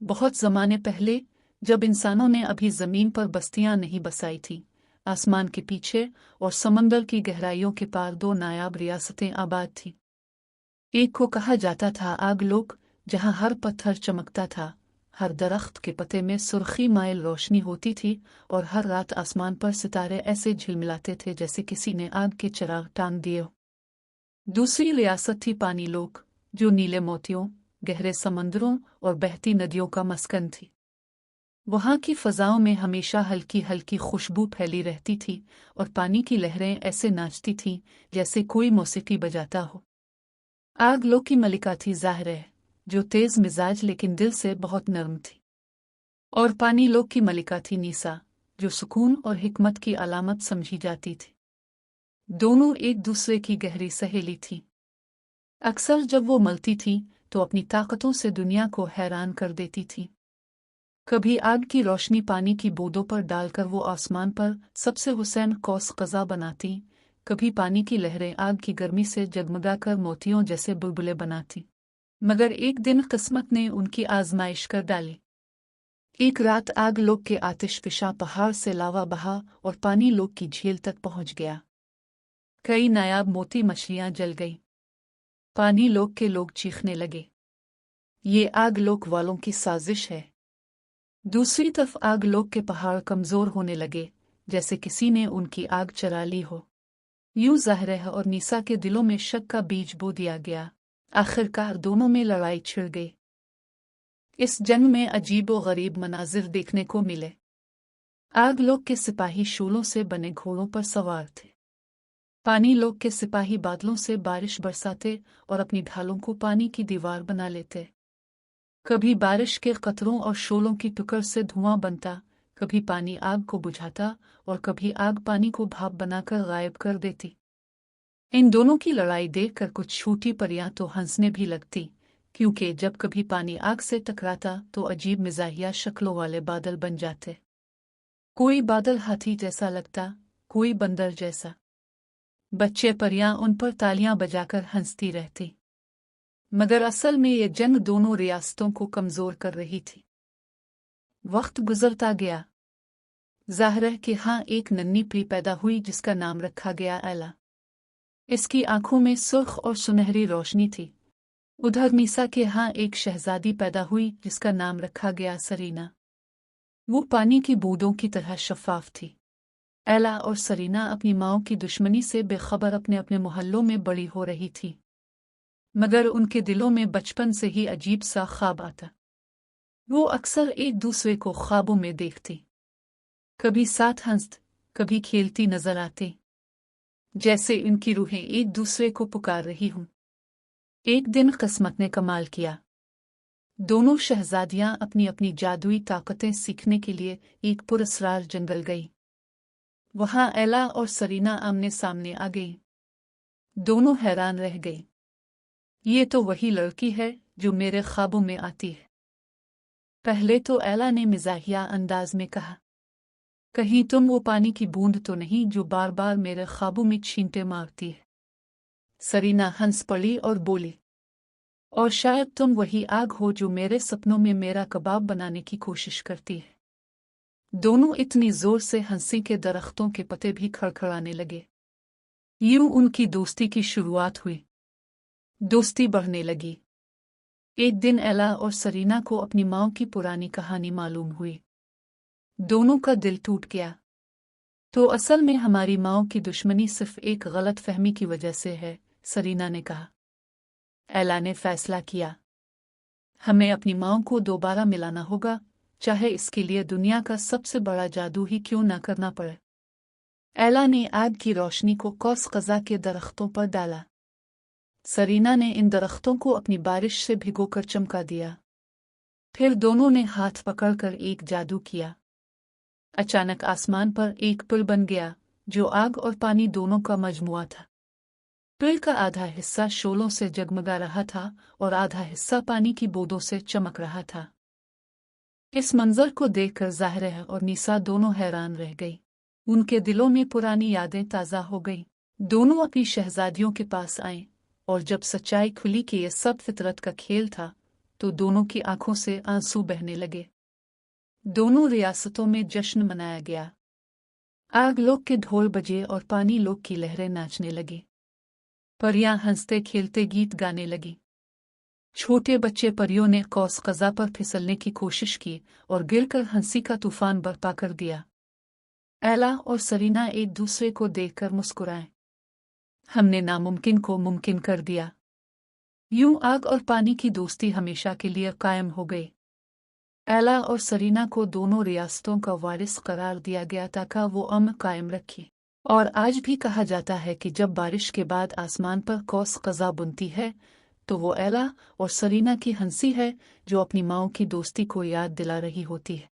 बहुत ज़माने पहले, जब इंसानों ने अभी ज़मीन पर बस्तियां नहीं बसाई थीं, आसमान के पीछे और समंदर की गहराइयों के पार दो नायाब रियासतें आबाद थीं। एक को कहा जाता था आगलोक, जहां हर पत्थर चमकता था, हर दरख्त के पत्ते में सुर्खी माइल रोशनी होती थी और हर रात आसमान पर सितारे ऐसे झिलमिलाते थे जैसे किसी ने आग के चिराग टांग दिए हो। दूसरी रियासत थी पानी लोक, जो नीले मोतियों, गहरे समंदरों और बहती नदियों का मस्कन थी। वहां की फजाओं में हमेशा हल्की हल्की खुशबू फैली रहती थी और पानी की लहरें ऐसे नाचती थीं जैसे कोई मौसीकी बजाता हो। आग लोक की मलिका थी ज़ाहरा, जो तेज मिजाज लेकिन दिल से बहुत नर्म थी। और पानी लोक की मलिका थी नीसा, जो सुकून और हिकमत की अलामत समझी जाती थी। दोनों एक दूसरे की गहरी सहेली थी। अक्सर जब वो मलती थी तो अपनी ताकतों से दुनिया को हैरान कर देती थी। कभी आग की रोशनी पानी की बूंदों पर डालकर वो आसमान पर सबसे हुसैन कौस कज़ा बनाती, कभी पानी की लहरें आग की गर्मी से जगमगाकर मोतियों जैसे बुलबुले बनाती। मगर एक दिन किस्मत ने उनकी आजमाइश कर डाली। एक रात आग लोक के आतिशफिशा पहाड़ से लावा बहा और पानी लोक की झील तक पहुंच गया। कई नायाब मोती मछलियां जल गईं। पानी लोक के लोग चीखने लगे, ये आग लोक वालों की साजिश है। दूसरी तरफ आग लोक के पहाड़ कमजोर होने लगे, जैसे किसी ने उनकी आग चरा ली हो। यूं ज़ाहरा और नीसा के दिलों में शक का बीज बो दिया गया। आखिरकार दोनों में लड़ाई छिड़ गई। इस जंग में अजीब व गरीब मनाजिर देखने को मिले। आग लोक के सिपाही शूलों से बने घोड़ों पर सवार थे। पानी लोक के सिपाही बादलों से बारिश बरसाते और अपनी ढालों को पानी की दीवार बना लेते। कभी बारिश के कतरों और शोलों की टुकर से धुआं बनता, कभी पानी आग को बुझाता और कभी आग पानी को भाप बनाकर गायब कर देती। इन दोनों की लड़ाई देखकर कुछ छोटी परियां तो हंसने भी लगती, क्योंकि जब कभी पानी आग से टकराता तो अजीब मिजाहिया शक्लों वाले बादल बन जाते। कोई बादल हाथी जैसा लगता, कोई बंदर जैसा। बच्चे परियां उन पर तालियां बजाकर हंसती रहती। मगर असल में ये जंग दोनों रियासतों को कमजोर कर रही थी। वक्त गुजरता गया। ज़ाहरा के यहाँ एक नन्ही प्री पैदा हुई जिसका नाम रखा गया एला। इसकी आंखों में सुर्ख और सुनहरी रोशनी थी। उधर नीसा के यहाँ एक शहजादी पैदा हुई जिसका नाम रखा गया सरीना। वो पानी की बूंदों की तरह शफाफ थी। एला और सरीना अपनी माओ की दुश्मनी से बेखबर अपने अपने मोहल्लों में बड़ी हो रही थी, मगर उनके दिलों में बचपन से ही अजीब सा ख्वाब आता। वो अक्सर एक दूसरे को ख्वाबों में देखती, कभी साथ हंसती, कभी खेलती नजर आती, जैसे इनकी रूहें एक दूसरे को पुकार रही हों। एक दिन किस्मत ने कमाल किया। दोनों शहजादियां अपनी अपनी जादुई ताकतें सीखने के लिए एक पुरस्रार जंगल गई। वहां एला और सरीना आमने सामने आ गईं। दोनों हैरान रह गई। ये तो वही लड़की है जो मेरे ख्वाबों में आती है। पहले तो एला ने मिजाहिया अंदाज में कहा, कहीं तुम वो पानी की बूंद तो नहीं जो बार बार मेरे ख्वाबों में छींटे मारती है। सरीना हंस पड़ी और बोली, और शायद तुम वही आग हो जो मेरे सपनों में मेरा कबाब बनाने की कोशिश करती है। दोनों इतनी जोर से हंसी के दरख्तों के पत्ते भी खड़खड़ाने लगे। यूं उनकी दोस्ती की शुरुआत हुई। दोस्ती बढ़ने लगी। एक दिन एला और सरीना को अपनी माँ की पुरानी कहानी मालूम हुई। दोनों का दिल टूट गया। तो असल में हमारी माँ की दुश्मनी सिर्फ एक गलत फहमी की वजह से है, सरीना ने कहा। एला ने फैसला किया, हमें अपनी माँ को दोबारा मिलाना होगा, चाहे इसके लिए दुनिया का सबसे बड़ा जादू ही क्यों न करना पड़े। एला ने आग की रोशनी को कौस कज़ा के दरख्तों पर डाला। सरीना ने इन दरख्तों को अपनी बारिश से भिगोकर चमका दिया। फिर दोनों ने हाथ पकड़कर एक जादू किया। अचानक आसमान पर एक पुल बन गया, जो आग और पानी दोनों का मजमुआ था। पुल का आधा हिस्सा शोलों से जगमगा रहा था और आधा हिस्सा पानी की बूंदों से चमक रहा था। इस मंजर को देखकर ज़ाहरा और नीसा दोनों हैरान रह गई। उनके दिलों में पुरानी यादें ताज़ा हो गईं। दोनों अपनी शहजादियों के पास आए, और जब सच्चाई खुली कि ये सब फितरत का खेल था, तो दोनों की आंखों से आंसू बहने लगे। दोनों रियासतों में जश्न मनाया गया। आग लोक के ढोल बजे और पानी लोक की लहरें नाचने लगी। परियां हंसते खेलते गीत गाने लगी। छोटे बच्चे परियों ने कौस कज़ा पर फिसलने की कोशिश की और गिरकर हंसी का तूफान बर्पा कर दिया। एला और सरीना एक दूसरे को देखकर मुस्कुराए। हमने नामुमकिन को मुमकिन कर दिया। यूं आग और पानी की दोस्ती हमेशा के लिए कायम हो गई। एला और सरीना को दोनों रियासतों का वारिस करार दिया गया ताकि वो अमन कायम रखे। और आज भी कहा जाता है कि जब बारिश के बाद आसमान पर कौस कज़ा बुनती है तो वो एला और सरीना की हंसी है जो अपनी माँओं की दोस्ती को याद दिला रही होती है।